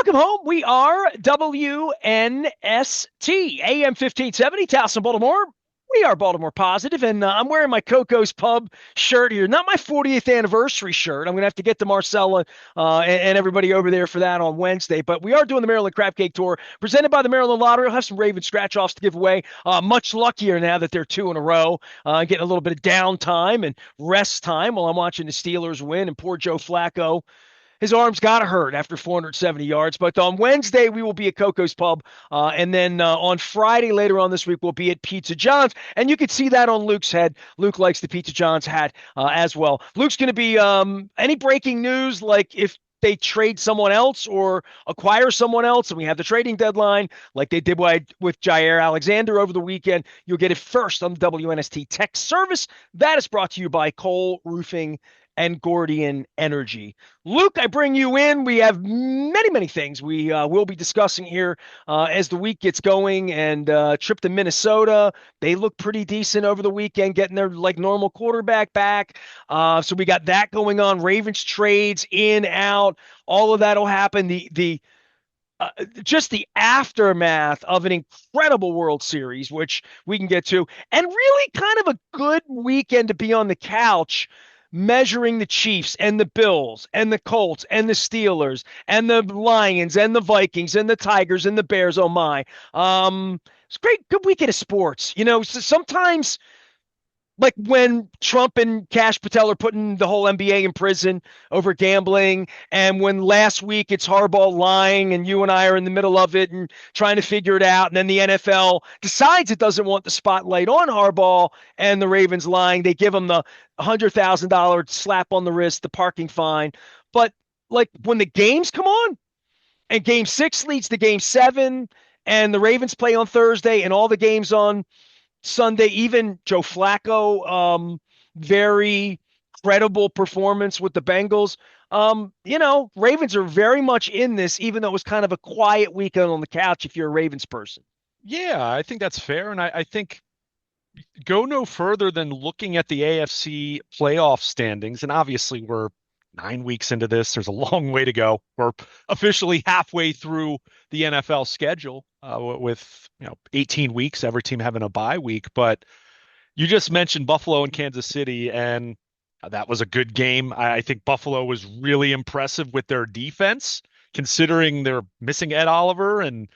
Welcome home. We are WNST, AM 1570, Towson, Baltimore. We are Baltimore positive, and I'm wearing my Coco's Pub shirt here. Not my 40th anniversary shirt. I'm going to have to get to Marcella and everybody over there for that on Wednesday. But we are doing the Maryland Crab Cake Tour presented by the Maryland Lottery. We'll have some Raven scratch-offs to give away. Much luckier now that they're two in a row, getting a little bit of downtime and rest time while I'm watching the Steelers win. And poor Joe Flacco, his arms got to hurt after 470 yards. But on Wednesday, we will be at Coco's Pub. And then on Friday, later on this week, we'll be at Pizza John's. And you can see that on Luke's head. Luke likes the Pizza John's hat as well. Luke's going to be any breaking news, like if they trade someone else or acquire someone else, and we have the trading deadline like they did with Jaire Alexander over the weekend, you'll get it first on the WNST text service. That is brought to you by Cole Roofing and Gordian Energy. Luke, I bring you in. We have many, many things we will be discussing here as the week gets going. And trip to Minnesota, they look pretty decent over the weekend, getting their like normal quarterback back. So we got that going on. Ravens trades in, out, all of that will happen. Just the aftermath of an incredible World Series, which we can get to, and really kind of a good weekend to be on the couch measuring the Chiefs and the Bills and the Colts and the Steelers and the Lions and the Vikings and the Tigers and the Bears. Oh my. It's a good weekend of sports. You know, so sometimes like when Trump and Cash Patel are putting the whole NBA in prison over gambling, and when last week it's Harbaugh lying and you and I are in the middle of it and trying to figure it out, and then the NFL decides it doesn't want the spotlight on Harbaugh and the Ravens lying. They give him the $100,000 slap on the wrist, the parking fine. But like when the games come on and game 6 leads to game 7 and the Ravens play on Thursday and all the games on Sunday, even Joe Flacco, very credible performance with the Bengals. Ravens are very much in this, even though it was kind of a quiet weekend on the couch if you're a Ravens person. Yeah, I think that's fair. And I think go no further than looking at the AFC playoff standings. And obviously, we're 9 weeks into this. There's a long way to go. We're officially halfway through the NFL schedule with 18 weeks, every team having a bye week. But you just mentioned Buffalo and Kansas City, and that was a good game. I think Buffalo was really impressive with their defense, considering they're missing Ed Oliver and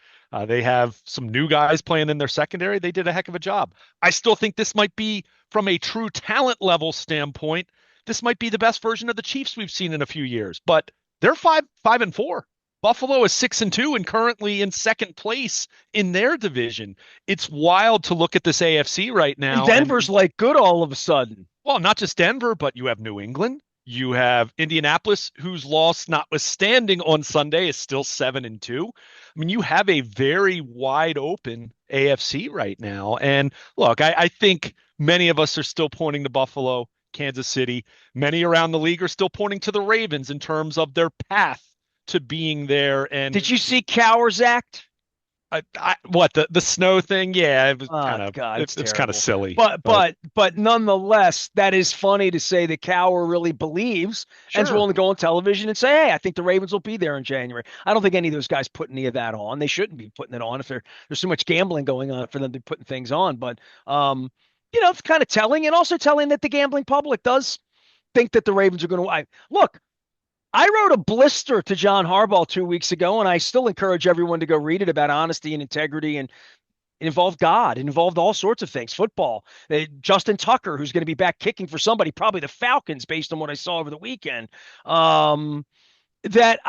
they have some new guys playing in their secondary. They did a heck of a job. I still think this might be, from a true talent level standpoint, this might be the best version of the Chiefs we've seen in a few years. But they're 5-4. Buffalo is 6-2 and currently in second place in their division. It's wild to look at this AFC right now. And Denver's like good all of a sudden. Well, not just Denver, but you have New England. You have Indianapolis, whose loss, notwithstanding on Sunday, is still 7-2. I mean, you have a very wide open AFC right now. And look, I think many of us are still pointing to Buffalo, Kansas City. Many around the league are still pointing to the Ravens in terms of their path to being there. And did you see Cowher's act? What, the snow thing? Yeah, it was it's kind of silly. But nonetheless, that is funny to say that Cowher really believes and is willing to go on television and say, "Hey, I think the Ravens will be there in January." I don't think any of those guys put any of that on. They shouldn't be putting it on if there's so much gambling going on for them to be putting things on. But it's kind of telling, and also telling that the gambling public does think that the Ravens are going to look. I wrote a blister to John Harbaugh 2 weeks ago, and I still encourage everyone to go read it, about honesty and integrity, and it involved God. It involved all sorts of things. Football. Justin Tucker, who's going to be back kicking for somebody, probably the Falcons, based on what I saw over the weekend. That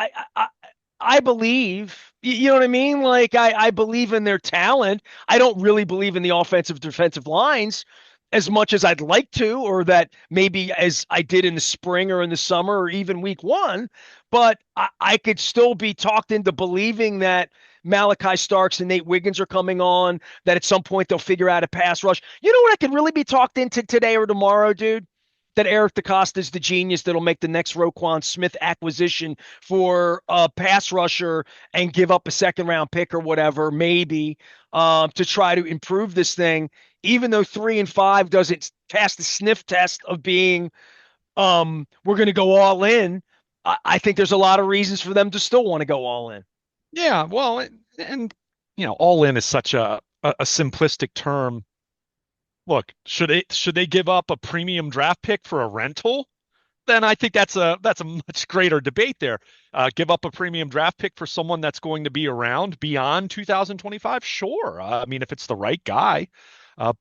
I believe, you know what I mean? Like I believe in their talent. I don't really believe in the offensive defensive lines as much as I'd like to, or that maybe as I did in the spring or in the summer or even week 1, but I could still be talked into believing that Malachi Starks and Nate Wiggins are coming on, that at some point they'll figure out a pass rush. You know what I could really be talked into today or tomorrow, dude? That Eric DeCosta is the genius that'll make the next Roquan Smith acquisition for a pass rusher and give up a second-round pick or whatever, maybe, to try to improve this thing, even though 3-5 doesn't pass the sniff test of being we're going to go all in. I think there's a lot of reasons for them to still want to go all in. Yeah, well, all in is such a simplistic term. Look, should they give up a premium draft pick for a rental? Then I think that's a much greater debate there. Give up a premium draft pick for someone that's going to be around beyond 2025? Sure. I mean, if it's the right guy.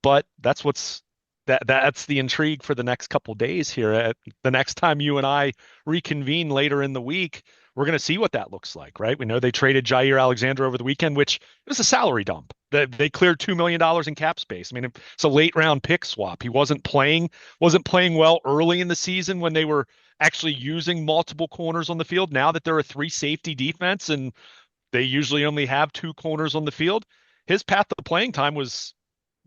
But that's the intrigue for the next couple days here. The next time you and I reconvene later in the week, we're going to see what that looks like, right? We know they traded Jaire Alexander over the weekend, which it was a salary dump. They cleared $2 million in cap space. I mean, it's a late round pick swap. He wasn't playing well early in the season when they were actually using multiple corners on the field. Now that they're a three safety defense and they usually only have two corners on the field, his path to playing time was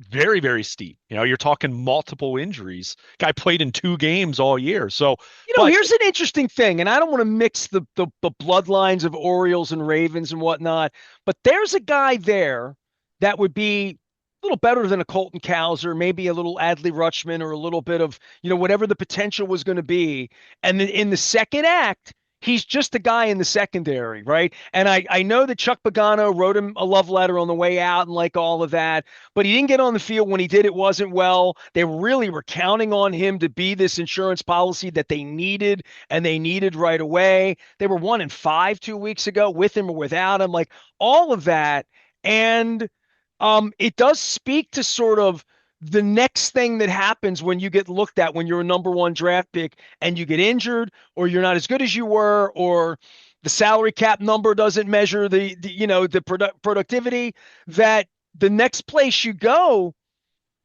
very, very steep. You're talking multiple injuries. Guy played in 2 games all year. So, but Here's an interesting thing, and I don't want to mix the bloodlines of Orioles and Ravens and whatnot, but there's a guy there that would be a little better than a Colton Cowser, maybe a little Adley Rutschman, or a little bit of, whatever the potential was going to be. And then in the second act, he's just a guy in the secondary, right? And I know that Chuck Pagano wrote him a love letter on the way out and like all of that, but he didn't get on the field. When he did, it wasn't well. They really were counting on him to be this insurance policy that they needed, and they needed right away. They were 1-5 2 weeks ago, with him or without him, like all of that. And it does speak to sort of the next thing that happens when you get looked at when you're a number one draft pick and you get injured, or you're not as good as you were, or the salary cap number doesn't measure the productivity. That the next place you go,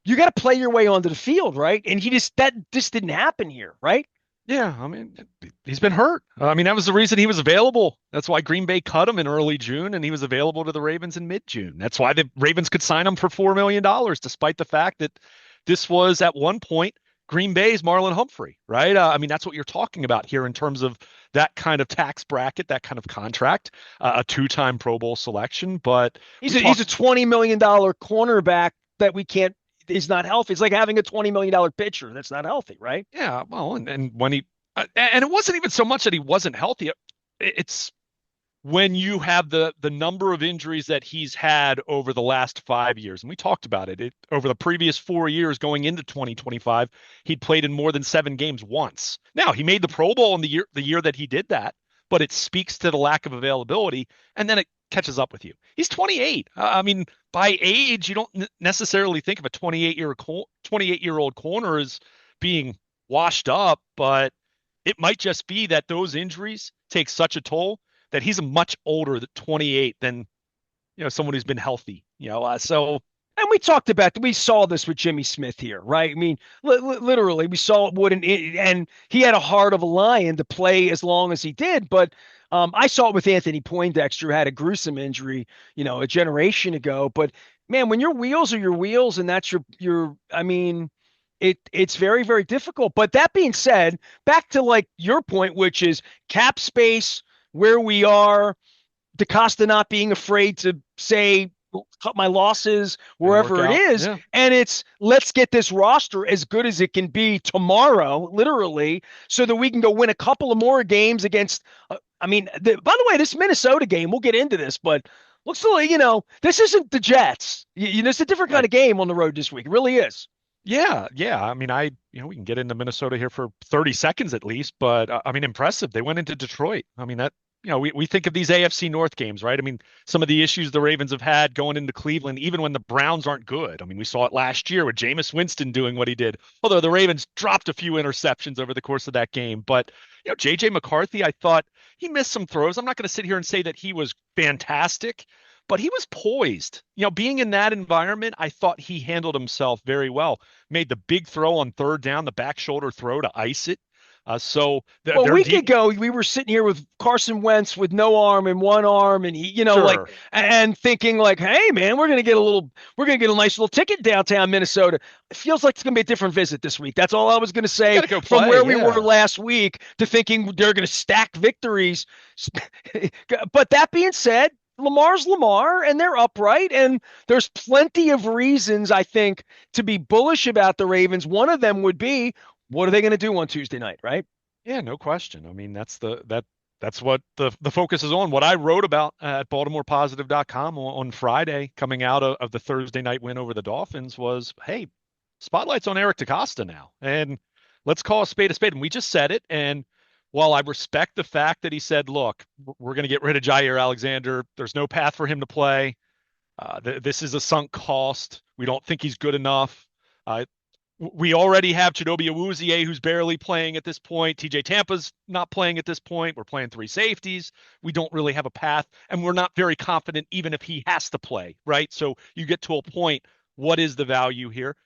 you got to play your way onto the field, right? And that just didn't happen here, right? yeah, I mean, he's been hurt. I mean, that was the reason he was available. That's why Green Bay cut him in early June, and he was available to the Ravens in mid-June. That's why the Ravens could sign him for $4 million, despite the fact that this was at one point Green Bay's Marlon Humphrey, right? I mean, that's what you're talking about here in terms of that kind of tax bracket, that kind of contract, a two-time Pro Bowl selection. But He's a $20 million cornerback that we can't is not healthy. It's like having a $20 million pitcher that's not healthy, right? yeah, well, and when and it wasn't even so much that he wasn't healthy. It's when you have the number of injuries that he's had over the last 5 years, and we talked about it, over the previous 4 years going into 2025, he'd played in more than 7 games once. Now he made the Pro Bowl in the year that he did that, but it speaks to the lack of availability, and then it catches up with you. He's 28. I mean, by age, you don't necessarily think of a 28-year-old corner as being washed up, but it might just be that those injuries take such a toll that he's a much older than 28 than someone who's been healthy. So And we saw this with Jimmy Smith here, right? I mean, literally, we saw it wouldn't, and he had a heart of a lion to play as long as he did. But I saw it with Anthony Poindexter, who had a gruesome injury, a generation ago. But man, when your wheels are your wheels, and that's I mean, it's very, very difficult. But that being said, back to like your point, which is cap space, where we are, DaCosta not being afraid to say, cut my losses and work wherever it out. is. Yeah. And it's, let's get this roster as good as it can be tomorrow, literally, so that we can go win a couple of more games against. I mean, by the way, this Minnesota game, we'll get into this, but looks like, this isn't the Jets. It's a different kind Right. of game on the road this week. It really is. Yeah, yeah. I mean, we can get into Minnesota here for 30 seconds at least, but I mean, impressive. They went into Detroit. I mean, we think of these AFC North games, right? I mean, some of the issues the Ravens have had going into Cleveland, even when the Browns aren't good. I mean, we saw it last year with Jameis Winston doing what he did, although the Ravens dropped a few interceptions over the course of that game. But, JJ McCarthy, I thought he missed some throws. I'm not going to sit here and say that he was fantastic, but he was poised. Being in that environment, I thought he handled himself very well. Made the big throw on third down, the back shoulder throw to ice it. So Well, a they're week deep. ago, we were sitting here with Carson Wentz with no arm and one arm, and he, like, Sure. and thinking like, hey, man, we're gonna get a nice little ticket downtown Minnesota. It feels like it's gonna be a different visit this week. That's all I was gonna You say got to go from play. where we were Yeah. last week to thinking they're gonna stack victories. But that being said, Lamar's Lamar, and they're upright, and there's plenty of reasons, I think, to be bullish about the Ravens. One of them would be, what are they going to do on Tuesday night, right? Yeah, no question. I mean, that's the that That's what the focus is on. What I wrote about at BaltimorePositive.com on Friday, coming out of the Thursday night win over the Dolphins, was, hey, spotlight's on Eric DeCosta now, and let's call a spade a spade. And we just said it. And while I respect the fact that he said, look, we're going to get rid of Jaire Alexander, there's no path for him to play. This is a sunk cost. We don't think he's good enough. Uh, we already have Chidobe Awuzie, who's barely playing at this point. TJ Tampa's not playing at this point. We're playing three safeties. We don't really have a path, and we're not very confident even if he has to play, right? So you get to a point, what is the value here?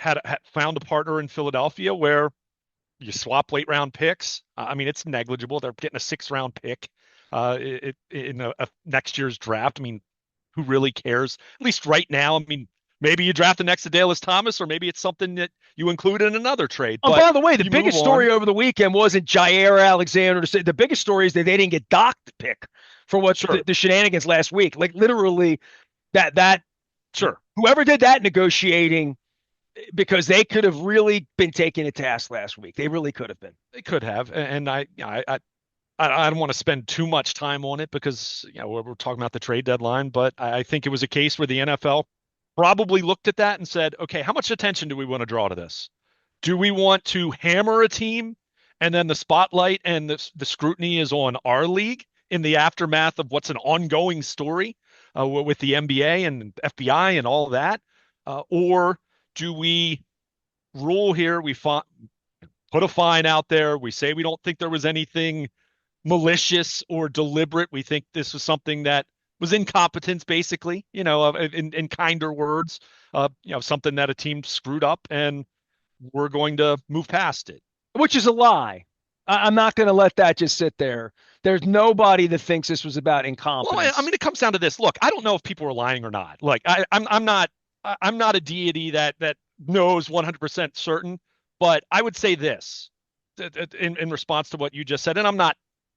Had found a partner in Philadelphia where you swap late round picks. I mean, it's negligible. They're getting a 6th round pick in a next year's draft. I mean, who really cares? At least right now. I mean, maybe you draft the next Adalys Thomas, or maybe it's something that you include in another trade. Oh, But by the way, the you move biggest on. story over the weekend wasn't Jaire Alexander. The biggest story is that they didn't get docked the pick for what Sure, the shenanigans last week. Like literally, that sure. whoever did that negotiating, because they could have really been taken to task last week. They really could have been. They could have, and I don't want to spend too much time on it because we're talking about the trade deadline. But I think it was a case where the NFL probably looked at that and said, okay, how much attention do we want to draw to this? Do we want to hammer a team and then the spotlight and the scrutiny is on our league in the aftermath of what's an ongoing story with the NBA and FBI and all that? Or do we rule here? Put a fine out there. We say we don't think there was anything malicious or deliberate. We think this was something that was incompetence, basically, in kinder words, something that a team screwed up and we're going to move past it. Which is a lie. I'm not going to let that just sit there. There's nobody that thinks this was about Well, incompetence. I mean, it comes down to this. Look, I don't know if people are lying or not. Like, I'm not a deity that knows 100% certain, but I would say this in response to what you just said, and I'm not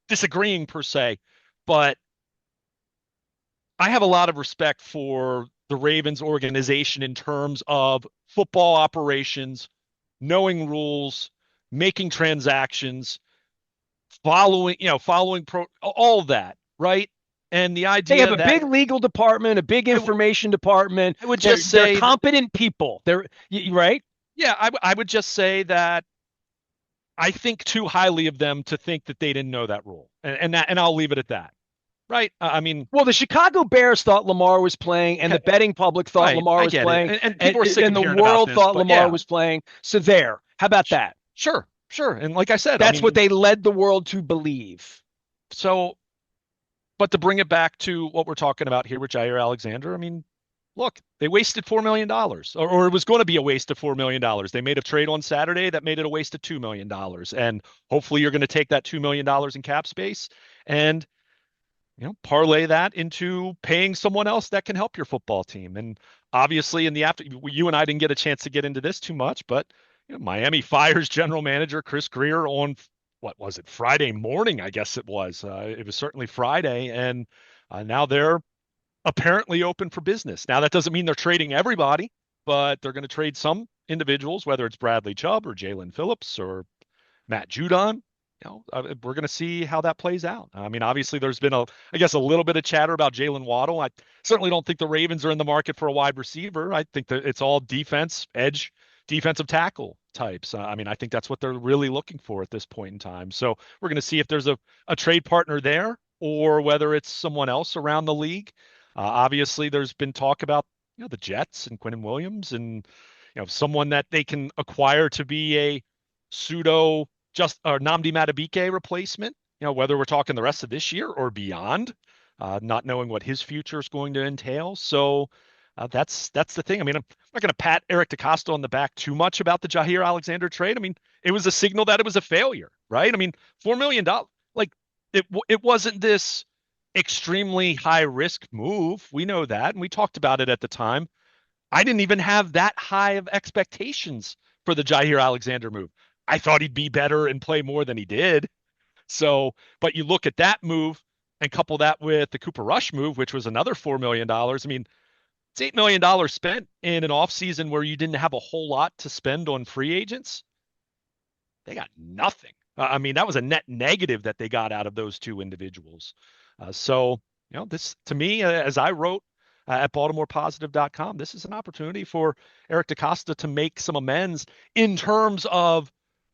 disagreeing per se, but I have a lot of respect for the Ravens organization in terms of football operations, knowing rules, making transactions, following all of that, right? And the They have idea a that big legal department, a big information department. I would They're, just they're say, competent people. They're right. yeah, I would just say that I think too highly of them to think that they didn't know that rule, and I'll leave it at that, right? I mean, Well, the Chicago Bears thought Lamar was playing, and the betting public thought right, Lamar I was get it, playing, and people are sick and of the hearing about world this, thought but Lamar yeah, was playing. So there. How about that? sure, sure, and like I said, I That's what mean, they led the world to believe. so, but to bring it back to what we're talking about here with Jaire Alexander, I mean, look, they wasted $4 million, or it was going to be a waste of $4 million. They made a trade on Saturday that made it a waste of $2 million, and hopefully you're going to take that $2 million in cap space and parlay that into paying someone else that can help your football team. And obviously, in the after, you and I didn't get a chance to get into this too much, but Miami fires general manager Chris Greer on what was it, Friday morning? I guess it was. It was certainly Friday, and now they're apparently open for business. Now that doesn't mean they're trading everybody, but they're going to trade some individuals, whether it's Bradley Chubb or Jalen Phillips or Matt Judon. We're going to see how that plays out. I mean, obviously, there's been I guess, a little bit of chatter about Jalen Waddle. I certainly don't think the Ravens are in the market for a wide receiver. I think that it's all defense, edge, defensive tackle types. I mean, I think that's what they're really looking for at this point in time. So we're going to see if there's a trade partner there or whether it's someone else around the league. Obviously, there's been talk about the Jets and Quinnen Williams and someone that they can acquire to be a pseudo just or Namdi Matabike replacement, whether we're talking the rest of this year or beyond, not knowing what his future is going to entail. So that's the thing. I mean, I'm not going to pat Eric DeCosta on the back too much about the Jaire Alexander trade. I mean, it was a signal that it was a failure, right? I mean, $4 million, like it wasn't this extremely high risk move. We know that, and we talked about it at the time. I didn't even have that high of expectations for the Jaire Alexander move. I thought he'd be better and play more than he did. So, but you look at that move and couple that with the Cooper Rush move, which was another $4 million. I mean, it's $8 million spent in an offseason where you didn't have a whole lot to spend on free agents. They got nothing. I mean, that was a net negative that they got out of those two individuals. So, this to me, as I wrote at BaltimorePositive.com, this is an opportunity for Eric DeCosta to make some amends in terms of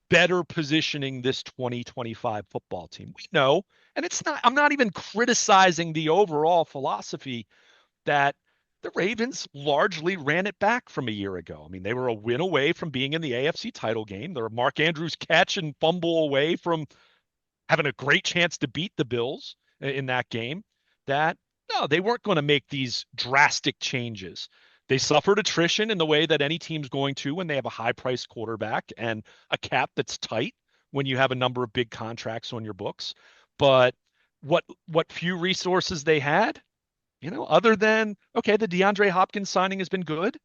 better positioning this 2025 football team. We know, and I'm not even criticizing the overall philosophy that the Ravens largely ran it back from a year ago. I mean, they were a win away from being in the AFC title game. They're a Mark Andrews catch and fumble away from having a great chance to beat the Bills in that game. That no, they weren't going to make these drastic changes. They suffered attrition in the way that any team's going to when they have a high-priced quarterback and a cap that's tight when you have a number of big contracts on your books. But what few resources they had, other than okay, the DeAndre Hopkins signing has been good.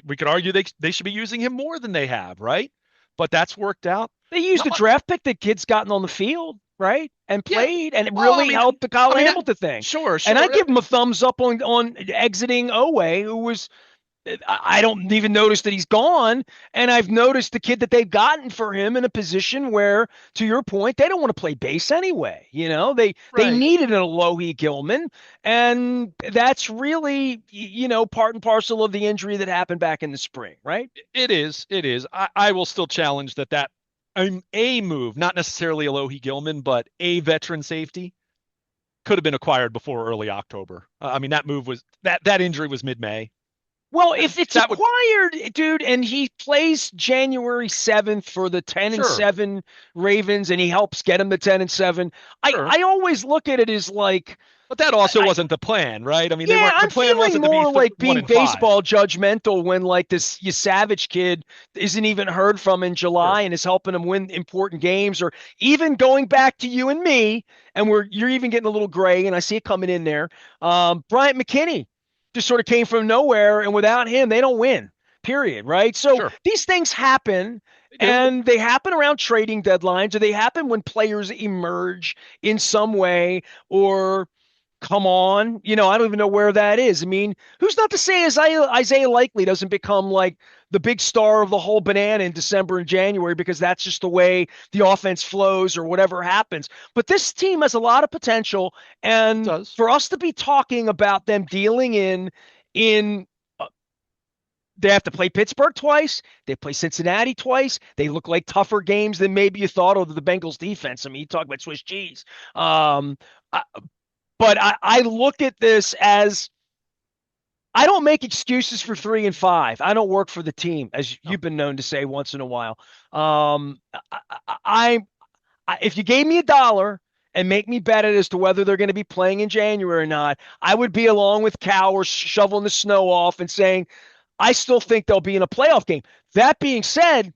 We could argue they should be using him more than they have, right? But that's worked out. They used Not the much. draft pick that kid's gotten on the field, right? And Yeah. played, and it Well, really helped the Kyle I mean, Hamilton thing. sure, And I sure. give him a thumbs up on exiting Oweh, who was I don't even notice that he's gone. And I've noticed the kid that they've gotten for him in a position where, to your point, they don't want to play base anyway. They Right. needed an Alohi Gilman, and that's really part and parcel of the injury that happened back in the spring, right? It is. It is. I will still challenge that a move, not necessarily Alohi Gilman, but a veteran safety could have been acquired before early October. I mean, that move was that injury was mid-May. Well, if it's That would acquired, dude, and he plays January 7th for the 10 and sure, 7 Ravens and he helps get them to 10 and 7, sure. I always look at it as like, But that also I, wasn't the plan, right? I mean, they yeah, weren't. The I'm plan feeling wasn't to be more like one being and five. baseball judgmental when like this you Savage kid isn't even heard from in Sure. July and is helping him win important games, or even going back to you and me, and you're even getting a little gray, and I see it coming in there. Bryant McKinney just sort of came from nowhere, and without him, they don't win. Period. Right. So Sure. these things happen. They do. And they happen around trading deadlines, or they happen when players emerge in some way, or come on. I don't even know where that is. I mean, who's not to say Isaiah Likely doesn't become like the big star of the whole banana in December and January, because that's just the way the offense flows or whatever happens. But this team has a lot of potential. It And does. for us to be talking about them dealing in they have to play Pittsburgh twice. They play Cincinnati twice. They look like tougher games than maybe you thought of the Bengals defense. I mean, you talk about Swiss cheese. I, but I look at this as I don't make excuses for 3 and 5. I don't work for the team, as No. you've been known to say once in a while. Um, if you gave me $1 and make me bet it as to whether they're going to be playing in January or not, I would be along with Cal or shoveling the snow off and saying I still think they'll be in a playoff game. That being said,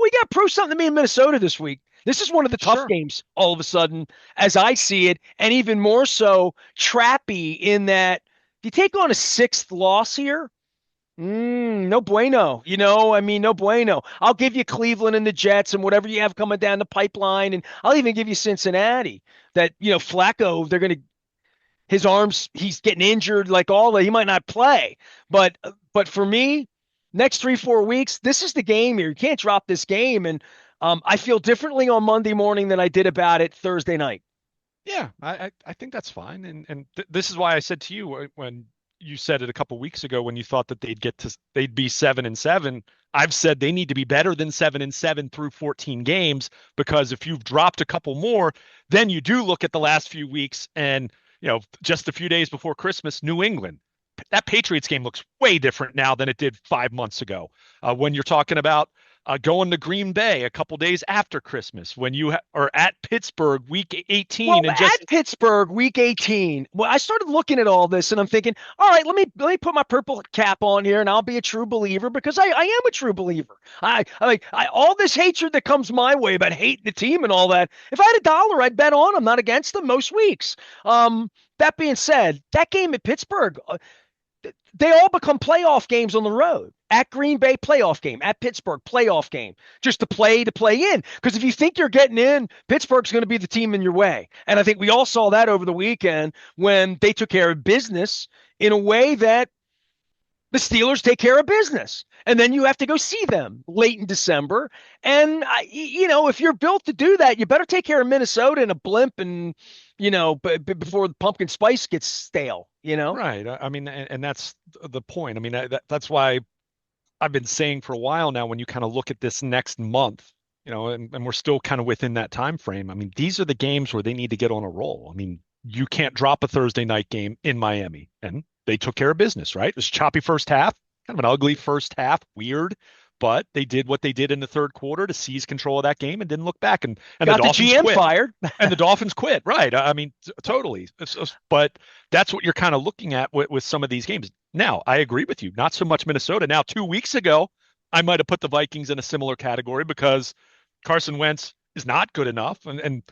we got to prove something to me in Minnesota this week. This is one of the tough Sure. games all of a sudden, as I see it, and even more so trappy in that if you take on a sixth loss here, no bueno. I mean, no bueno. I'll give you Cleveland and the Jets and whatever you have coming down the pipeline, and I'll even give you Cincinnati. That Flacco, they're going to his arms, he's getting injured, like all that. He might not play, but for me, next 3-4 weeks, this is the game here. You can't drop this game, and I feel differently on Monday morning than I did about it Thursday night. Yeah, I think that's fine, and this is why I said to you when you said it a couple weeks ago when you thought that they'd be 7-7. I've said they need to be better than 7-7 through 14 games, because if you've dropped a couple more, then you do look at the last few weeks and just a few days before Christmas, New England. That Patriots game looks way different now than it did 5 months ago. When you're talking about going to Green Bay a couple days after Christmas, when you are at Pittsburgh week 18 Well, and just at Pittsburgh, week 18, well, I started looking at all this and I'm thinking, all right, let me put my purple cap on here and I'll be a true believer, because I am a true believer. I all this hatred that comes my way about hating the team and all that. If I had $1, I'd bet on them, not against them most weeks. That being said, that game at Pittsburgh, they all become playoff games on the road. At Green Bay, playoff game. At Pittsburgh, playoff game. Just to play in. Because if you think you're getting in, Pittsburgh's going to be the team in your way. And I think we all saw that over the weekend when they took care of business in a way that the Steelers take care of business. And then you have to go see them late in December. And, if you're built to do that, you better take care of Minnesota in a blimp and, before the pumpkin spice gets stale, Right. I mean, and that's the point. I mean, that's why I've been saying for a while now, when you kind of look at this next month, and we're still kind of within that time frame. I mean, these are the games where they need to get on a roll. I mean, you can't drop a Thursday night game in Miami, and they took care of business, right? It was a choppy first half, kind of an ugly first half, weird, but they did what they did in the third quarter to seize control of that game and didn't look back. And the got the Dolphins GM quit. fired. And the Dolphins quit, right? I mean, totally. But that's what you're kind of looking at with some of these games. Now, I agree with you. Not so much Minnesota. Now, 2 weeks ago, I might have put the Vikings in a similar category because Carson Wentz is not good enough, and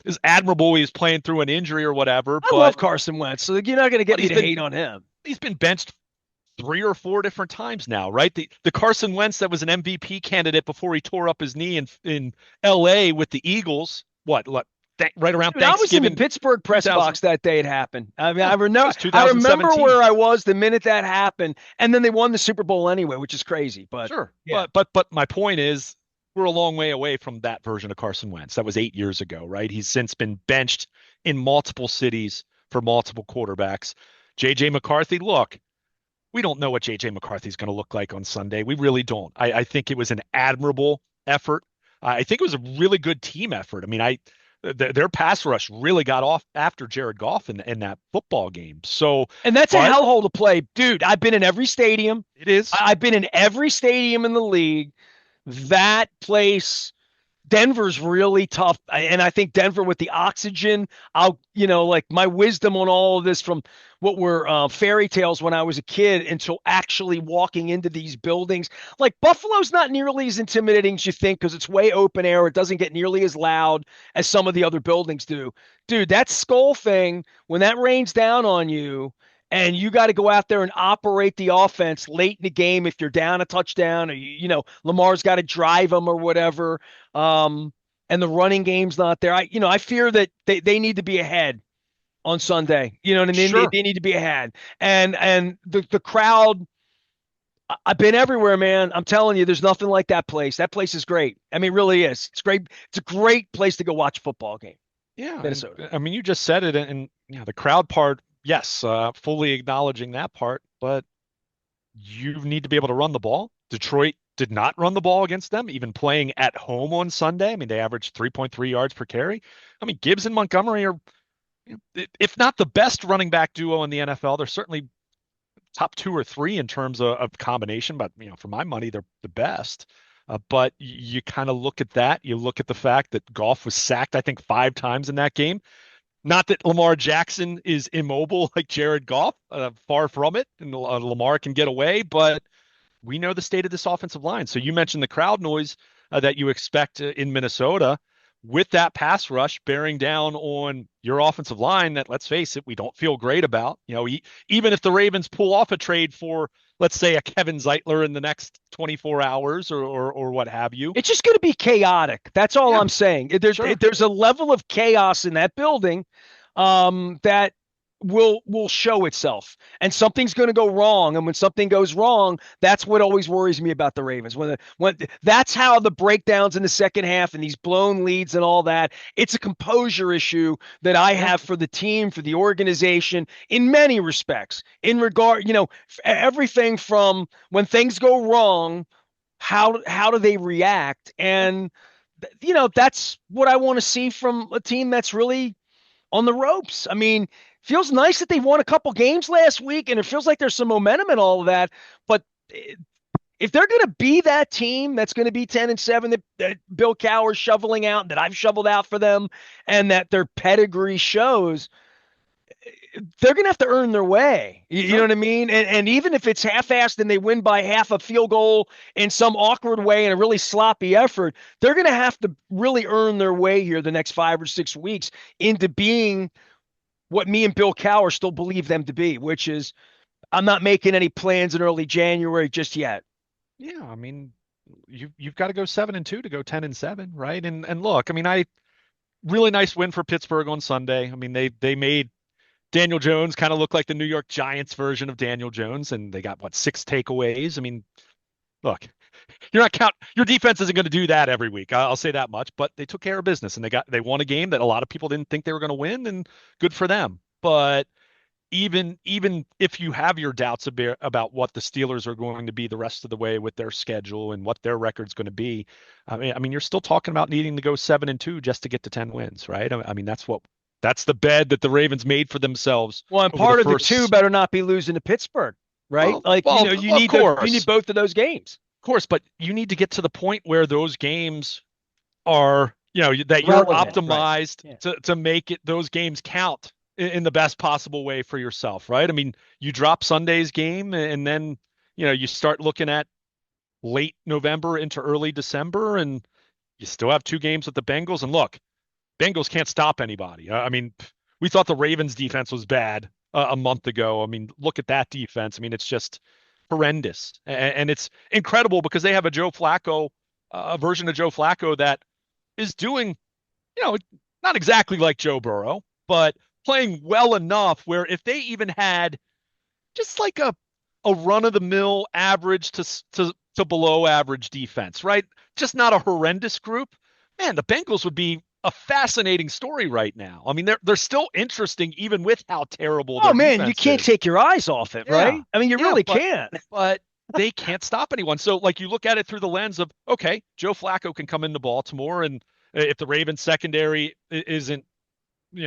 is admirable. He's playing through an injury or whatever. I love Carson Wentz, so you're not going to get me to hate on him. He's been benched 3 or 4 different times now, right? The Carson Wentz that was an MVP candidate before he tore up his knee in L.A. with the Eagles. What? Right around Thanksgiving. I was in the Pittsburgh press box that day it happened. I mean, I remember where I was the minute that happened, and then they won the Super Bowl anyway, which is crazy. But sure, yeah. but my point is, we're a long way away from that version of Carson Wentz. That was 8 years ago, right? He's since been benched in multiple cities for multiple quarterbacks. J.J. McCarthy, look, we don't know what J.J. McCarthy's going to look like on Sunday. We really don't. I think it was an admirable effort. I think it was a really good team effort. I mean, their pass rush really got off after Jared Goff in that football game. And that's a hellhole to play. Dude, I've been in every stadium. It is. I've been in every stadium in the league. That place, Denver's really tough. And I think Denver with the oxygen, like my wisdom on all of this from what were fairy tales when I was a kid until actually walking into these buildings. Like Buffalo's not nearly as intimidating as you think because it's way open air. It doesn't get nearly as loud as some of the other buildings do. Dude, that skull thing, when that rains down on you, and you got to go out there and operate the offense late in the game if you're down a touchdown or, Lamar's got to drive them or whatever. And the running game's not there. I fear that they need to be ahead on Sunday. You know what I mean? Sure. They need to be ahead. And the crowd, I've been everywhere, man. I'm telling you, there's nothing like that place. That place is great. I mean, it really is. It's great. It's a great place to go watch a football game. Yeah. Minnesota. I mean, you just said it. And the crowd part, yes, fully acknowledging that part, but you need to be able to run the ball. Detroit did not run the ball against them, even playing at home on Sunday. I mean, they averaged 3.3 yards per carry. I mean, Gibbs and Montgomery are, if not the best running back duo in the NFL, they're certainly top 2 or 3 in terms of combination. But, for my money, they're the best. But you kind of look at that. You look at the fact that Goff was sacked, I think, 5 times in that game. Not that Lamar Jackson is immobile like Jared Goff, far from it, and Lamar can get away, but we know the state of this offensive line. So you mentioned the crowd noise that you expect in Minnesota with that pass rush bearing down on your offensive line that, let's face it, we don't feel great about. Even if the Ravens pull off a trade for, let's say, a Kevin Zeitler in the next 24 hours or what have you. It's just going to be chaotic. That's all I'm saying. There's a level of chaos in that building that will show itself, and something's going to go wrong. And when something goes wrong, that's what always worries me about the Ravens. When that's how the breakdowns in the second half and these blown leads and all that, it's a composure issue that I have for the team, for the organization, in many respects. In regard, everything from when things go wrong, how do they react? And that's what I want to see from a team that's really on the ropes. I mean, feels nice that they won a couple games last week, and it feels like there's some momentum in all of that. But if they're going to be that team that's going to be 10-7 that Bill Cowher's shoveling out, that I've shoveled out for them, and that their pedigree shows, they're going to have to earn their way. You know what I mean? And even if it's half-assed and they win by half a field goal in some awkward way in a really sloppy effort, they're going to have to really earn their way here the next 5 or 6 weeks into being what me and Bill Cowher still believe them to be, which is I'm not making any plans in early January just yet. Yeah, I mean, you've got to go 7-2 to go 10-7, right? And look, I mean, really nice win for Pittsburgh on Sunday. I mean, they made Daniel Jones kind of looked like the New York Giants version of Daniel Jones, and they got what, 6 takeaways. I mean, look, you're not count your defense isn't going to do that every week. I'll say that much, but they took care of business and they won a game that a lot of people didn't think they were going to win, and good for them. But even if you have your doubts about what the Steelers are going to be the rest of the way with their schedule and what their record's going to be, I mean, you're still talking about needing to go 7-2 just to get to 10 wins, right? I mean, that's the bed that the Ravens made for themselves Well, and over the part of the two first. better not be losing to Pittsburgh, right? Like, you Of need you need course, both of those games. of course, but you need to get to the point where those games are, that you're Relevant, right? optimized Yeah. to make it those games count in the best possible way for yourself, right? I mean, you drop Sunday's game and then, you start looking at late November into early December and you still have 2 games with the Bengals. And look, Bengals can't stop anybody. I mean, we thought the Ravens defense was bad a month ago. I mean, look at that defense. I mean, it's just horrendous. And it's incredible because they have a version of Joe Flacco that is doing, you know, not exactly like Joe Burrow, but playing well enough where if they even had just like a run of the mill average to below average defense, right? Just not a horrendous group. Man, the Bengals would be a fascinating story right now. I mean, they're still interesting even with how terrible Oh their man, you defense can't is. take your eyes off it, Yeah. right? I mean, you Yeah, really but can't. but they can't stop anyone. So like you look at it through the lens of, okay, Joe Flacco can come into Baltimore and if the Ravens secondary isn't,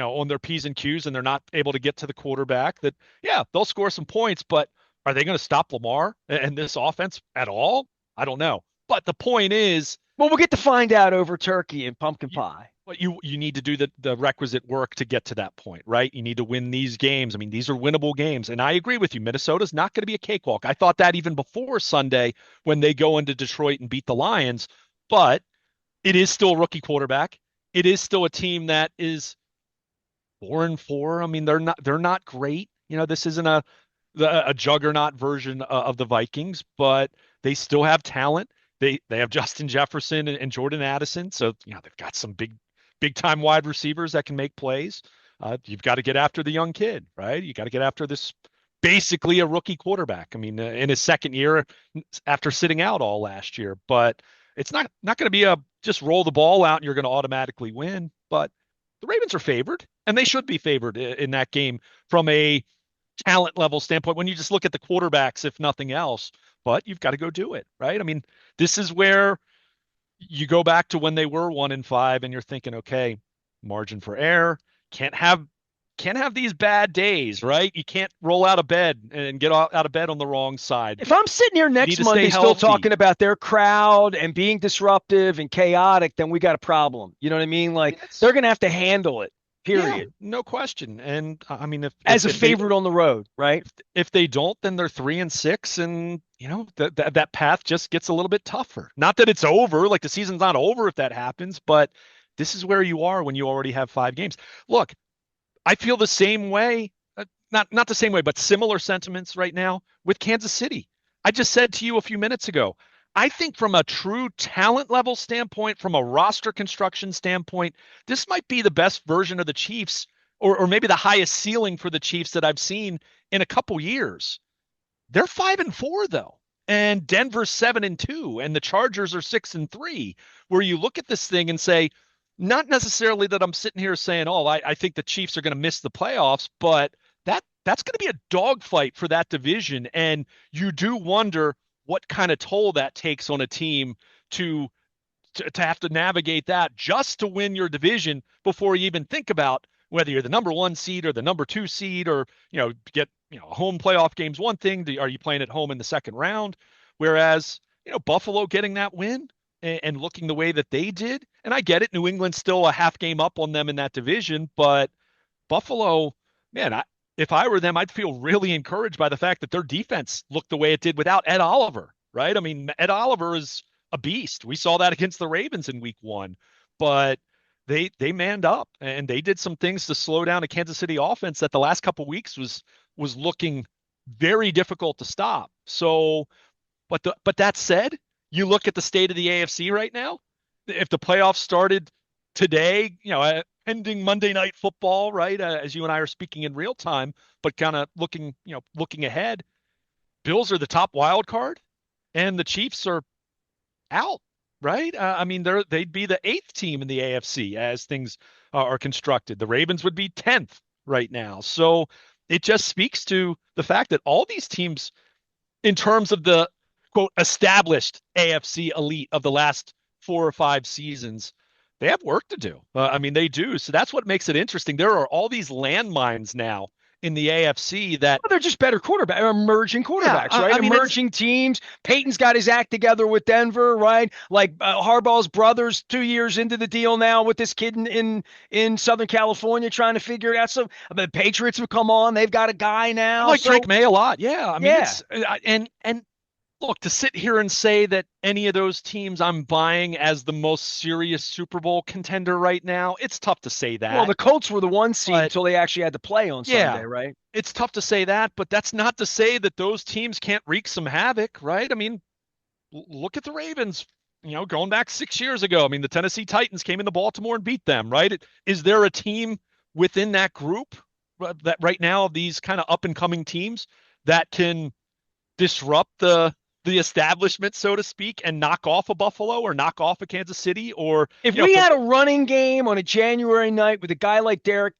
on their P's and Q's and they're not able to get to the quarterback, that yeah, they'll score some points, but are they going to stop Lamar and this offense at all? I don't know. But the point is, Well, we'll get to find out over turkey and pumpkin you pie. but you need to do the requisite work to get to that point, right? You need to win these games. I mean, these are winnable games. And I agree with you. Minnesota's not going to be a cakewalk. I thought that even before Sunday when they go into Detroit and beat the Lions, but it is still a rookie quarterback. It is still a team that is 4-4. I mean, they're not great. This isn't a juggernaut version of the Vikings, but they still have talent. They have Justin Jefferson and Jordan Addison, so they've got some big time wide receivers that can make plays. You've got to get after the young kid, right? You got to get after this basically a rookie quarterback. I mean, in his second year after sitting out all last year, but it's not going to be a just roll the ball out and you're going to automatically win. But the Ravens are favored, and they should be favored in that game from a talent level standpoint when you just look at the quarterbacks, if nothing else. But you've got to go do it, right? I mean, this is where you go back to when they were 1-5, and you're thinking, okay, margin for error. Can't have these bad days, right? You can't roll out of bed and get out of bed on the wrong side. If I'm sitting here You need next to stay Monday still healthy. talking about their crowd and being disruptive and chaotic, then we got a problem. You know what I mean? I Like mean, they're it's going to have to handle it, yeah, period, no question. And I mean, if if as a if they favorite on the road, right? if they don't, then they're 3-6, and that path just gets a little bit tougher. Not that it's over, like the season's not over if that happens, but this is where you are when you already have 5 games. Look, I feel the same way, not the same way, but similar sentiments right now with Kansas City. I just said to you a few minutes ago, I think from a true talent level standpoint, from a roster construction standpoint, this might be the best version of the Chiefs, or maybe the highest ceiling for the Chiefs that I've seen in a couple years. They're 5-4 though. And Denver's 7-2, and the Chargers are 6-3, where you look at this thing and say, not necessarily that I'm sitting here saying, oh, I think the Chiefs are going to miss the playoffs, but that's going to be a dogfight for that division. And you do wonder what kind of toll that takes on a team to to have to navigate that just to win your division before you even think about whether you're the number 1 seed or the number 2 seed, or get home playoff games. One thing, are you playing at home in the second round? Whereas Buffalo getting that win and looking the way that they did, and I get it, New England's still a half game up on them in that division, but Buffalo, man, if I were them, I'd feel really encouraged by the fact that their defense looked the way it did without Ed Oliver, right? I mean, Ed Oliver is a beast. We saw that against the Ravens in week 1, but they manned up and they did some things to slow down a Kansas City offense that the last couple of weeks was looking very difficult to stop. So, but that said, you look at the state of the AFC right now. If the playoffs started today, pending Monday Night Football, right? As you and I are speaking in real time, but kind of looking ahead. Bills are the top wild card, and the Chiefs are out, right? I mean, they'd be the eighth team in the AFC as things are constructed. The Ravens would be 10th right now. So it just speaks to the fact that all these teams, in terms of the quote established AFC elite of the last 4 or 5 seasons, they have work to do. I mean, they do. So that's what makes it interesting. There are all these landmines now in the AFC that, Well, they're just better quarterback, emerging yeah, quarterbacks, right? I mean, it's Emerging teams. Peyton's got his act together with Denver, right? Like Harbaugh's brothers, 2 years into the deal now with this kid in Southern California trying to figure it out. So the Patriots have come on; they've got a guy I now. like So Drake May a lot. Yeah, I mean, yeah. it's and look, to sit here and say that any of those teams I'm buying as the most serious Super Bowl contender right now, it's tough to say Well, that. the Colts were the 1 seed But until they actually had to play on Sunday, yeah, right? it's tough to say that, but that's not to say that those teams can't wreak some havoc, right? I mean, look at the Ravens, going back 6 years ago. I mean, the Tennessee Titans came into Baltimore and beat them, right? Is there a team within that group that right now, these kind of up and coming teams that can disrupt the establishment, so to speak, and knock off a Buffalo or knock off a Kansas City or, If you know, we for had a running game on a January night with a guy like Derrick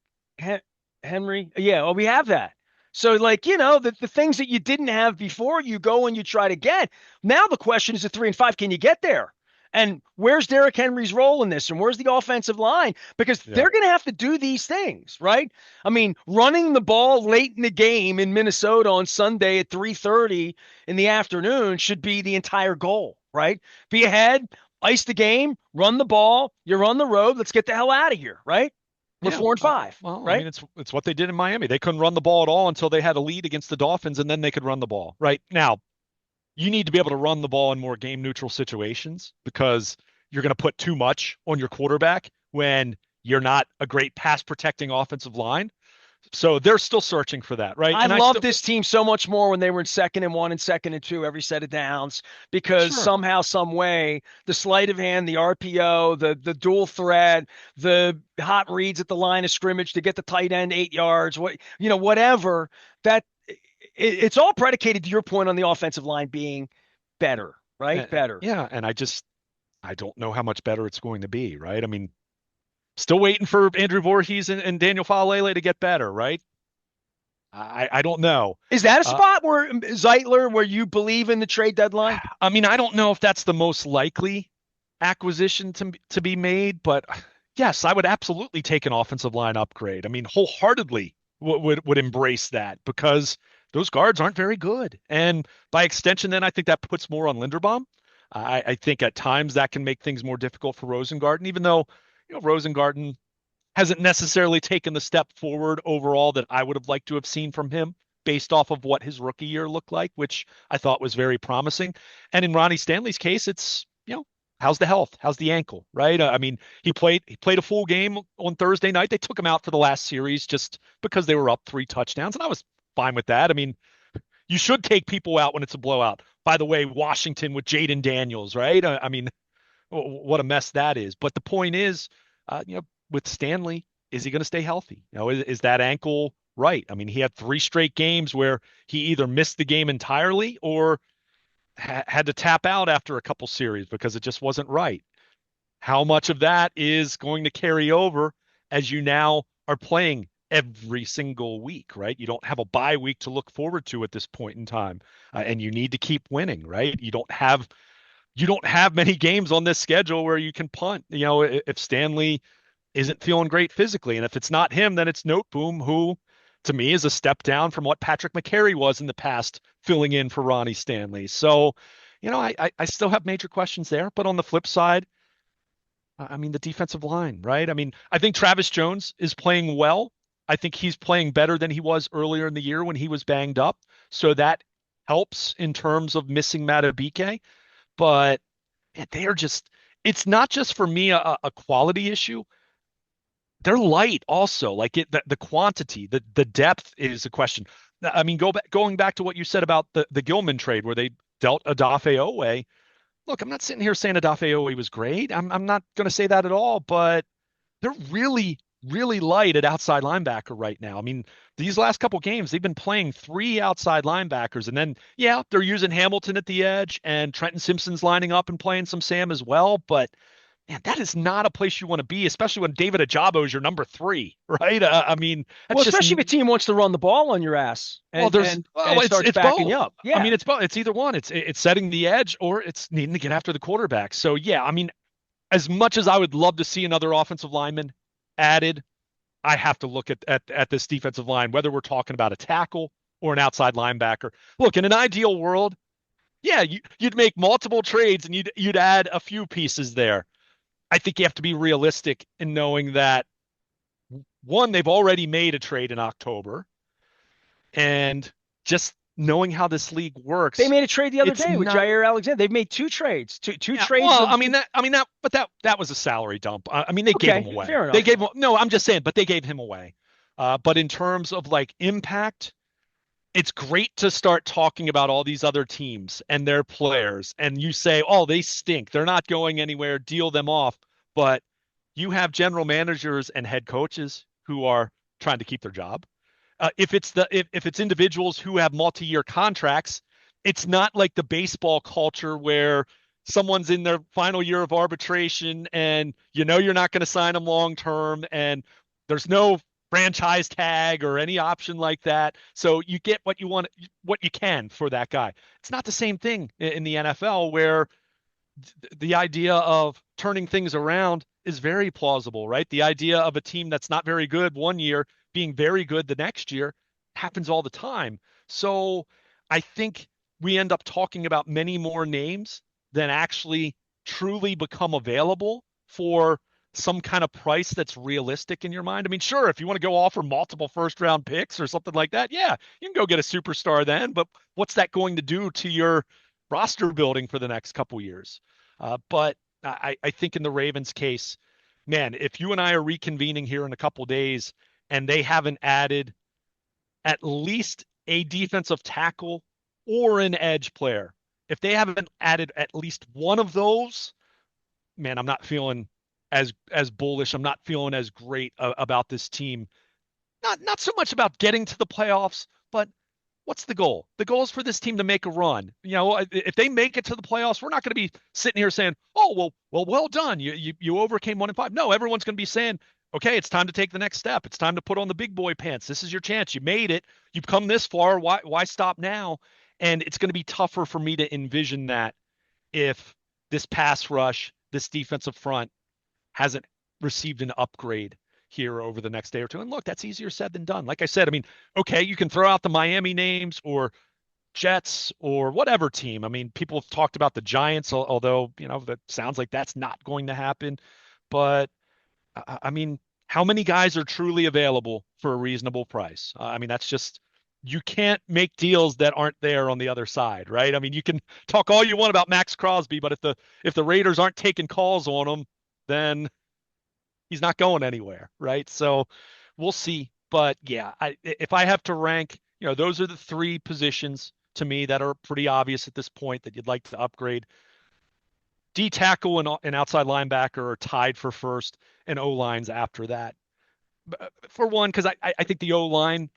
Henry, yeah, well, we have that. So, like, the things that you didn't have before, you go and you try to get. Now the question is at 3-5, can you get there? And where's Derrick Henry's role in this? And where's the offensive line? Because yeah, they're going to have to do these things, right? I mean, running the ball late in the game in Minnesota on Sunday at 3:30 in the afternoon should be the entire goal, right? Be ahead, ice the game, run the ball. You're on the road. Let's get the hell out of here, right? We're yeah. 4-5, Well, I right? mean, it's what they did in Miami. They couldn't run the ball at all until they had a lead against the Dolphins, and then they could run the ball. Right now, you need to be able to run the ball in more game neutral situations because you're going to put too much on your quarterback when you're not a great pass protecting offensive line. So they're still searching for that, right? I And I love still, this team so much more when they were in 2nd and 1 and 2nd and 2 every set of downs because sure. somehow, some way, the sleight of hand, the RPO, the dual threat, the hot reads at the line of scrimmage to get the tight end 8 yards, whatever that it's all predicated to your point on the offensive line being better, right? Better. Yeah, and I don't know how much better it's going to be, right? I mean, still waiting for Andrew Voorhees and Daniel Falele to get better, right? I don't know. Is that a Uh, spot where Zeitler, where you believe in the trade deadline? I mean, I don't know if that's the most likely acquisition to be made, but yes, I would absolutely take an offensive line upgrade. I mean, wholeheartedly would embrace that because those guards aren't very good, and by extension, then I think that puts more on Linderbaum. I think at times that can make things more difficult for Rosengarten, even though Rosengarten hasn't necessarily taken the step forward overall that I would have liked to have seen from him based off of what his rookie year looked like, which I thought was very promising. And in Ronnie Stanley's case, it's, how's the health? How's the ankle, right? I mean, he played a full game on Thursday night. They took him out for the last series just because they were up 3 touchdowns, and I was fine with that. I mean, you should take people out when it's a blowout. By the way, Washington with Jaden Daniels, right? I mean, what a mess that is. But the point is, with Stanley, is he going to stay healthy? Is that ankle right? I mean, he had 3 straight games where he either missed the game entirely or had to tap out after a couple series because it just wasn't right. How much of that is going to carry over as you now are playing every single week, right? You don't have a bye week to look forward to at this point in time, and you need to keep winning, right? You don't have many games on this schedule where you can punt. If Stanley isn't feeling great physically, and if it's not him, then it's Noteboom, who to me is a step down from what Patrick McCary was in the past, filling in for Ronnie Stanley. So, I still have major questions there. But on the flip side, I mean, the defensive line, right? I mean, I think Travis Jones is playing well. I think he's playing better than he was earlier in the year when he was banged up. So that helps in terms of missing Matabike. But man, it's not just for me a quality issue. They're light also. Like the quantity, the depth is a question. I mean, going back to what you said about the Gilman trade where they dealt Adafe Owe. Look, I'm not sitting here saying Adafe Owe was great. I'm not going to say that at all, but they're really really light at outside linebacker right now. I mean, these last couple games, they've been playing three outside linebackers, and then yeah, they're using Hamilton at the edge, and Trenton Simpson's lining up and playing some Sam as well. But man, that is not a place you want to be, especially when David Ajabo is your number three, right? I mean, Well, that's just especially if a team wants to run the ball on your ass well, and there's and well, and it's starts it's backing you both. up. I Yeah. mean, it's both. It's either one. It's setting the edge or it's needing to get after the quarterback. So yeah, I mean, as much as I would love to see another offensive lineman added, I have to look at this defensive line, whether we're talking about a tackle or an outside linebacker. Look, in an ideal world, yeah, you'd make multiple trades and you'd add a few pieces there. I think you have to be realistic in knowing that one, they've already made a trade in October, and just knowing how this league They works, made a trade the other it's day with not. Jaire Alexander. They've made two trades, two Yeah, trades well, of but that was a salary dump. I mean, they gave him okay, away. fair They enough. gave him, no, I'm just saying, but they gave him away. But in terms of like impact, it's great to start talking about all these other teams and their players, and you say, oh, they stink. They're not going anywhere. Deal them off. But you have general managers and head coaches who are trying to keep their job. If it's individuals who have multi-year contracts, it's not like the baseball culture where someone's in their final year of arbitration and you know you're not going to sign them long term and there's no franchise tag or any option like that. So you get what you want, what you can for that guy. It's not the same thing in the NFL where the idea of turning things around is very plausible, right? The idea of a team that's not very good one year being very good the next year happens all the time. So I think we end up talking about many more names than actually truly become available for some kind of price that's realistic in your mind. I mean, sure, if you want to go offer multiple first round picks or something like that, yeah, you can go get a superstar then, but what's that going to do to your roster building for the next couple years? But I think in the Ravens case, man, if you and I are reconvening here in a couple days and they haven't added at least a defensive tackle or an edge player, if they haven't added at least one of those, man, I'm not feeling as bullish. I'm not feeling as great about this team. Not so much about getting to the playoffs, but what's the goal? The goal is for this team to make a run. You know, if they make it to the playoffs, we're not going to be sitting here saying, "Oh, well done. You overcame 1-5." No, everyone's going to be saying, "Okay, it's time to take the next step. It's time to put on the big boy pants. This is your chance. You made it. You've come this far. Why stop now?" And it's going to be tougher for me to envision that if this pass rush, this defensive front hasn't received an upgrade here over the next day or two. And look, that's easier said than done. Like I said, I mean, okay, you can throw out the Miami names or Jets or whatever team. I mean, people have talked about the Giants, although, you know, that sounds like that's not going to happen. But I mean, how many guys are truly available for a reasonable price? I mean, that's just you can't make deals that aren't there on the other side, right? I mean, you can talk all you want about Max Crosby, but if the Raiders aren't taking calls on him, then he's not going anywhere, right? So we'll see. But yeah, if I have to rank, you know, those are the three positions to me that are pretty obvious at this point that you'd like to upgrade. D tackle and outside linebacker are tied for first, and O lines after that. For one, because I think the O line,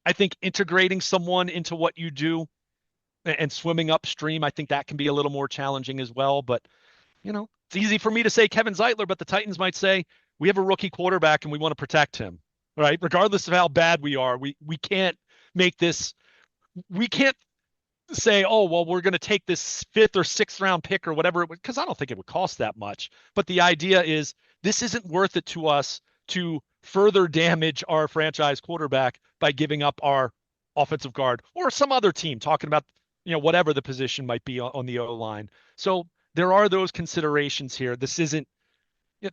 I think integrating someone into what you do and swimming upstream, I think that can be a little more challenging as well. But you know, it's easy for me to say Kevin Zeitler, but the Titans might say we have a rookie quarterback and we want to protect him, right? Regardless of how bad we are, we can't make this. We can't say, oh well, we're going to take this fifth or sixth round pick or whatever it would, because I don't think it would cost that much. But the idea is this isn't worth it to us to further damage our franchise quarterback by giving up our offensive guard or some other team talking about, you know, whatever the position might be on the O line. So there are those considerations here. This isn't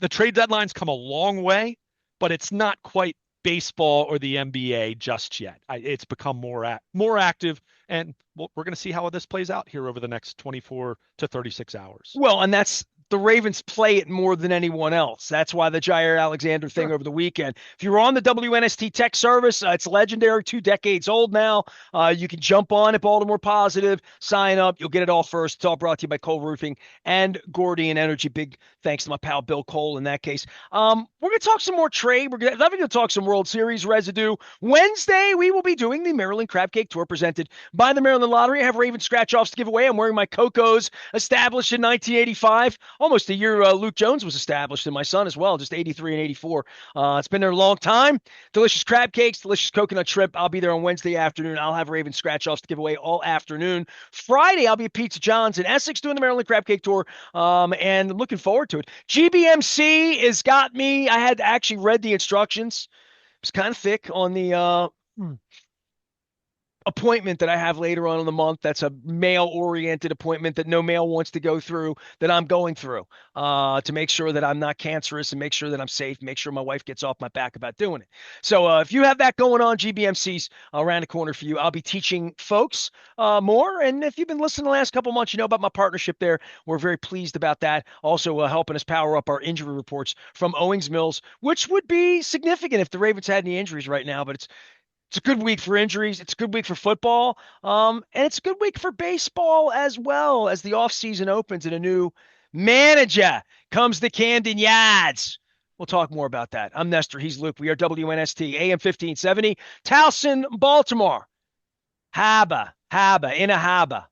the trade deadline's come a long way, but it's not quite baseball or the NBA just yet. It's become more active, and we're going to see how this plays out here over the next 24 to 36 hours. Well, and that's the Ravens play it more than anyone else. That's why the Jaire Alexander thing Sure. over the weekend. If you're on the WNST tech service, it's legendary, 2 decades old now. You can jump on at Baltimore Positive, sign up. You'll get it all first. It's all brought to you by Cole Roofing and Gordian Energy. Big thanks to my pal Bill Cole in that case. We're going to talk some more trade. We're going to talk some World Series residue. Wednesday, we will be doing the Maryland Crab Cake Tour presented by the Maryland Lottery. I have Raven scratch-offs to give away. I'm wearing my Cocos, established in 1985, almost the year Luke Jones was established, and my son as well, just 83 and 84. It's been there a long time. Delicious crab cakes, delicious coconut shrimp. I'll be there on Wednesday afternoon. I'll have Raven scratch-offs to give away all afternoon. Friday, I'll be at Pizza John's in Essex doing the Maryland Crab Cake Tour, and I'm looking forward to it. GBMC has got me. I had actually read the instructions. It was kind of thick on the appointment that I have later on in the month. That's a male oriented appointment that no male wants to go through, that I'm going through to make sure that I'm not cancerous and make sure that I'm safe, make sure my wife gets off my back about doing it. So if you have that going on, GBMC's around the corner for you. I'll be teaching folks more. And if you've been listening the last couple months, you know about my partnership there. We're very pleased about that. Also helping us power up our injury reports from Owings Mills, which would be significant if the Ravens had any injuries right now, but it's a good week for injuries. It's a good week for football. And it's a good week for baseball as well as the offseason opens and a new manager comes to Camden Yards. We'll talk more about that. I'm Nestor. He's Luke. We are WNST, AM 1570, Towson, Baltimore. Haba, in a haba.